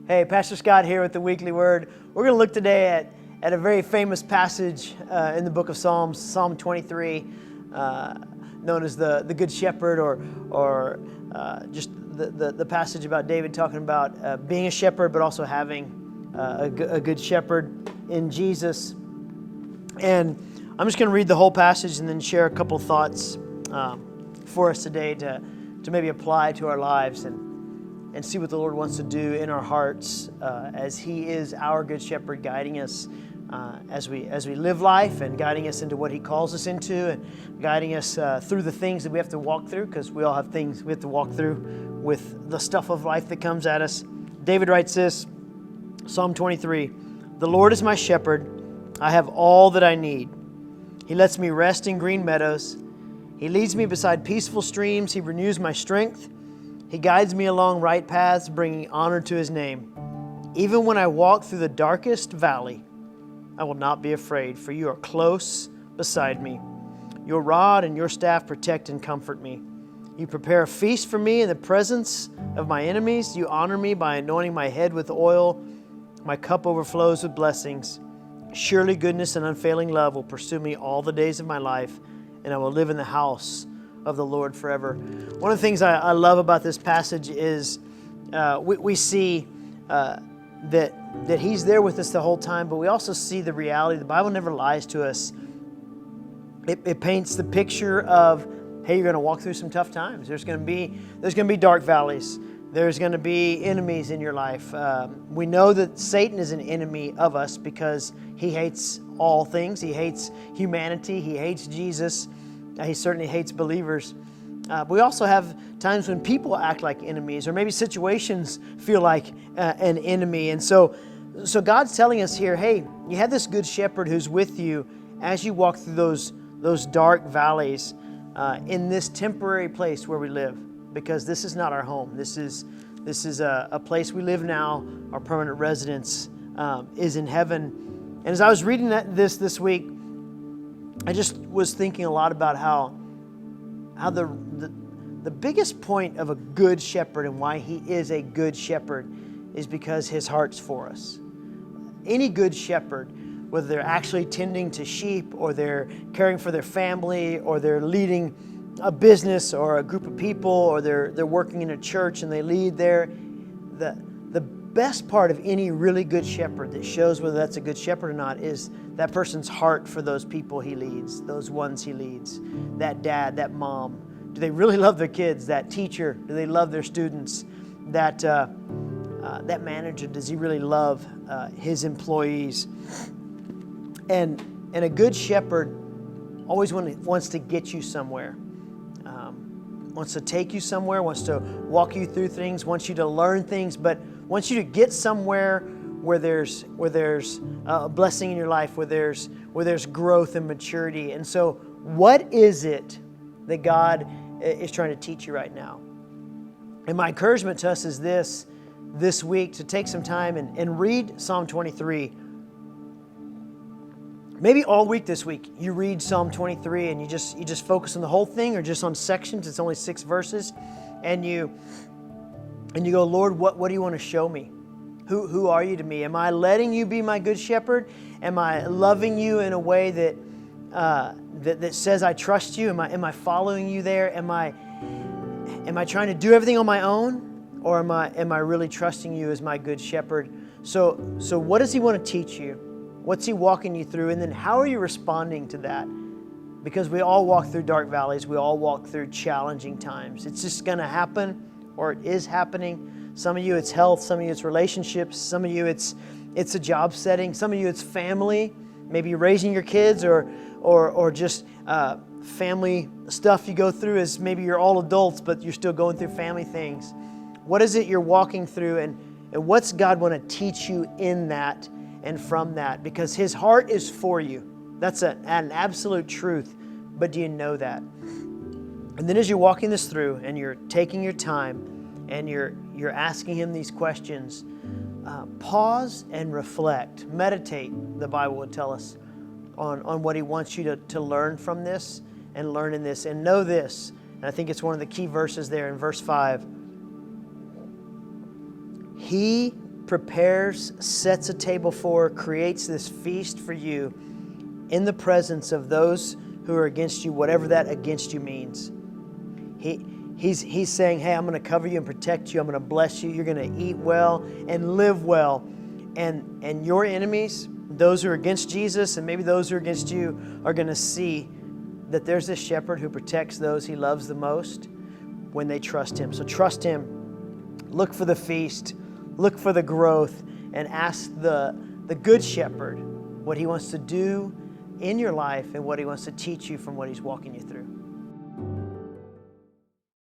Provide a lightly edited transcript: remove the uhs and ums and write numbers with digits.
Hey, Pastor Scott here with the Weekly Word. We're going to look today at a very famous passage in the book of Psalms, Psalm 23, known as the Good Shepherd, or just the passage about David talking about being a shepherd, but also having a good shepherd in Jesus. And I'm just going to read the whole passage and then share a couple thoughts for us today to maybe apply to our lives and see what the Lord wants to do in our hearts as He is our good shepherd, guiding us as we live life and guiding us into what He calls us into and guiding us through the things that we have to walk through, because we all have things we have to walk through with the stuff of life that comes at us. David writes this, Psalm 23, "The Lord is my shepherd, I have all that I need. He lets me rest in green meadows. He leads me beside peaceful streams. He renews my strength. He guides me along right paths, bringing honor to His name. Even when I walk through the darkest valley, I will not be afraid, for You are close beside me. Your rod and Your staff protect and comfort me. You prepare a feast for me in the presence of my enemies. You honor me by anointing my head with oil. My cup overflows with blessings. Surely goodness and unfailing love will pursue me all the days of my life, and I will live in the house of the Lord forever." One of the things I love about this passage is we see that He's there with us the whole time, but we also see the reality. The Bible never lies to us. It paints the picture of, hey, you're going to walk through some tough times. There's going to be dark valleys. There's going to be enemies in your life. We know that Satan is an enemy of us because he hates all things. He hates humanity. He hates Jesus. He certainly hates believers. But we also have times when people act like enemies, or maybe situations feel like an enemy. And so God's telling us here, hey, you have this good shepherd who's with you as you walk through those dark valleys in this temporary place where we live, because this is not our home. This is a place we live now. Our permanent residence is in heaven. And as I was reading this week, I just was thinking a lot about how the biggest point of a good shepherd and why he is a good shepherd is because his heart's for us. Any good shepherd, whether they're actually tending to sheep or they're caring for their family or they're leading a business or a group of people or they're working in a church and they lead there, the best part of any really good shepherd that shows whether that's a good shepherd or not is that person's heart for those people he leads, those ones he leads, that dad, that mom. Do they really love their kids? That teacher, do they love their students? That manager, does he really love his employees? And a good shepherd always wants to get you somewhere. Wants to take you somewhere, wants to walk you through things, wants you to learn things, but wants you to get somewhere where there's a blessing in your life, where there's growth and maturity. And so what is it that God is trying to teach you right now? And my encouragement to us is this week, to take some time and read Psalm 23. Maybe all week this week you read Psalm 23 and you just focus on the whole thing, or just on sections. It's only 6 verses, and you go, Lord, what do you want to show me? Who are you to me? Am I letting you be my good shepherd? Am I loving you in a way that says I trust you? Am I following you there? Am I trying to do everything on my own, or am I really trusting you as my good shepherd? So what does He want to teach you? What's He walking you through? And then how are you responding to that? Because we all walk through dark valleys. We all walk through challenging times. It's just going to happen, or it is happening. Some of you it's health. Some of you it's relationships. Some of you it's a job setting. Some of you it's family. Maybe raising your kids, or just family stuff you go through as maybe you're all adults, but you're still going through family things. What is it you're walking through, and what's God want to teach you in that and from that? Because His heart is for you. That's an absolute truth. But do you know that? And then as you're walking this through and you're taking your time and you're asking Him these questions, pause and reflect. Meditate, the Bible would tell us, on what He wants you to learn from this and learn in this. And know this, and I think it's one of the key verses there in verse 5. He prepares, sets a table for, creates this feast for you in the presence of those who are against you, whatever that against you means. He's saying, hey, I'm going to cover you and protect you. I'm going to bless you. You're going to eat well and live well. And your enemies, those who are against Jesus and maybe those who are against you, are going to see that there's this shepherd who protects those he loves the most when they trust him. So trust him. Look for the feast. Look for the growth. And ask the good shepherd what he wants to do in your life and what he wants to teach you from what he's walking you through.